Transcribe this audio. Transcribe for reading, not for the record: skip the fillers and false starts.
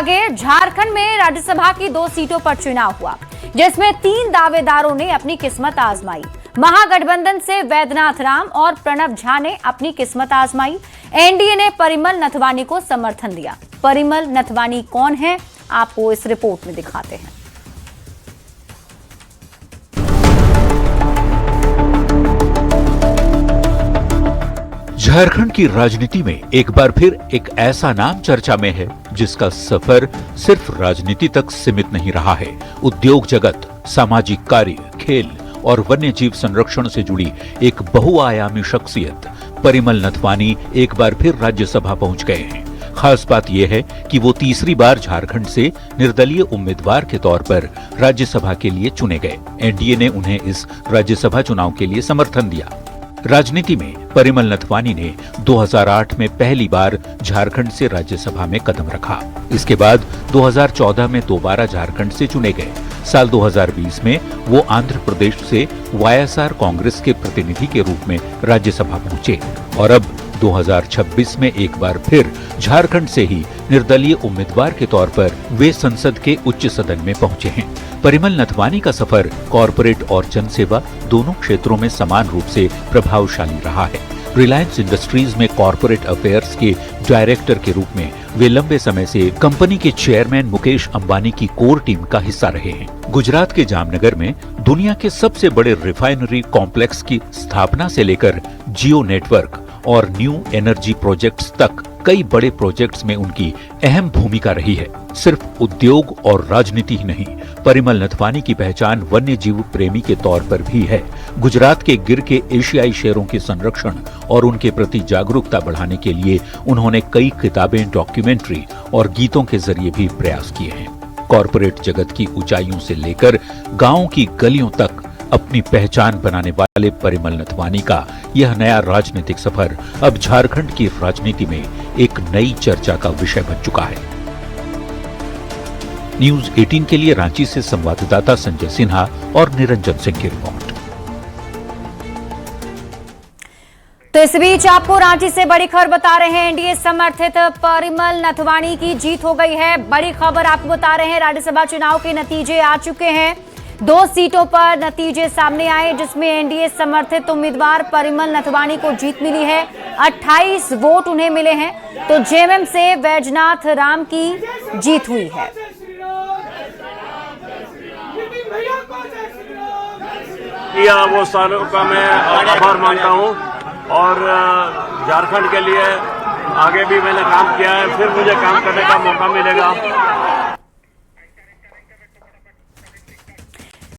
आगे झारखंड में राज्यसभा की 2 सीटों पर चुनाव हुआ, जिसमें 3 दावेदारों ने अपनी किस्मत आजमाई। महागठबंधन से वैद्यनाथ राम और प्रणब झा ने अपनी किस्मत आजमाई। एनडीए ने परिमल नथवानी को समर्थन दिया। परिमल नथवानी कौन है, आपको इस रिपोर्ट में दिखाते हैं। झारखंड की राजनीति में एक बार फिर एक ऐसा नाम चर्चा में है जिसका सफर सिर्फ राजनीति तक सीमित नहीं रहा है। उद्योग जगत, सामाजिक कार्य, खेल और वन्य जीव संरक्षण से जुड़ी एक बहुआयामी शख्सियत परिमल नथवानी एक बार फिर राज्यसभा पहुंच गए हैं। खास बात यह है कि वो तीसरी बार झारखंड से निर्दलीय उम्मीदवार के तौर पर राज्यसभा के लिए चुने गए। एनडीए ने उन्हें इस राज्यसभा चुनाव के लिए समर्थन दिया। राजनीति में परिमल नथवानी ने 2008 में पहली बार झारखंड से राज्यसभा में कदम रखा। इसके बाद 2014 में दोबारा झारखंड से चुने गए। साल 2020 में वो आंध्र प्रदेश से वाईएसआर कांग्रेस के प्रतिनिधि के रूप में राज्यसभा पहुंचे और अब 2026 में एक बार फिर झारखंड से ही निर्दलीय उम्मीदवार के तौर पर वे संसद के उच्च सदन में पहुंचे हैं। परिमल नथवानी का सफर कॉरपोरेट और जनसेवा दोनों क्षेत्रों में समान रूप से प्रभावशाली रहा है। रिलायंस इंडस्ट्रीज में कॉरपोरेट अफेयर्स के डायरेक्टर के रूप में वे लंबे समय से कंपनी के चेयरमैन मुकेश अंबानी की कोर टीम का हिस्सा रहे हैं। गुजरात के जामनगर में दुनिया के सबसे बड़े रिफाइनरी कॉम्प्लेक्स की स्थापना से लेकर जियो नेटवर्क और न्यू एनर्जी प्रोजेक्ट्स तक कई बड़े प्रोजेक्ट्स में उनकी अहम भूमिका रही है। सिर्फ उद्योग और राजनीति ही नहीं, परिमल नथवानी की पहचान वन्य जीव प्रेमी के तौर पर भी है। गुजरात के गिर के एशियाई शेरों के संरक्षण और उनके प्रति जागरूकता बढ़ाने के लिए उन्होंने कई किताबें, डॉक्यूमेंट्री और गीतों के जरिए भी प्रयास किए हैं। कॉरपोरेट जगत की ऊंचाइयों से लेकर गांव की गलियों तक अपनी पहचान बनाने वाले परिमल नथवानी का यह नया राजनीतिक सफर अब झारखंड की राजनीति में एक नई चर्चा का विषय बन चुका है। न्यूज़ 18 के लिए रांची से संवाददाता संजय सिन्हा और निरंजन सिंह की रिपोर्ट। तो इस बीच आपको रांची से बड़ी खबर बता रहे हैं। एनडीए समर्थित परिमल नथवानी की जीत हो गई है। बड़ी खबर आपको बता रहे हैं, राज्यसभा चुनाव के नतीजे आ चुके हैं। 2 सीटों पर नतीजे सामने आए, जिसमें एनडीए समर्थित उम्मीदवार परिमल नथवानी को जीत मिली है। 28 वोट उन्हें मिले हैं, तो जेएमएम से वैद्यनाथ राम की जीत हुई है। वो सालों का मैं आभार मानता हूँ और झारखंड के लिए आगे भी मैंने काम किया है, फिर मुझे काम करने का मौका मिलेगा